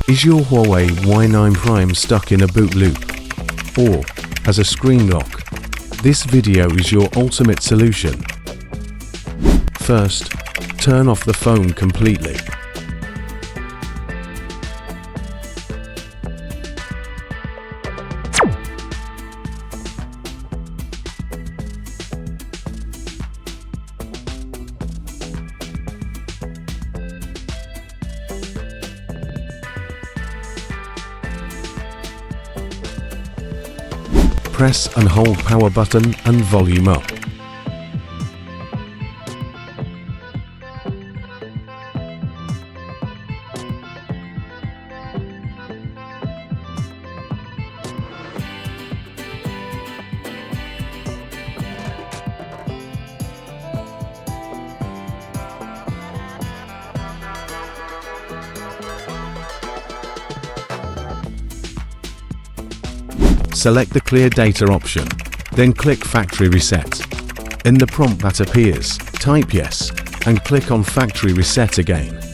Is your Huawei Y9 Prime stuck in a boot loop? Or has a screen lock? This video is your ultimate solution. First, turn off the phone completely. Press and hold power button and volume up. Select the Clear Data option, then click Factory Reset. In the prompt that appears, type Yes, and click on Factory Reset again.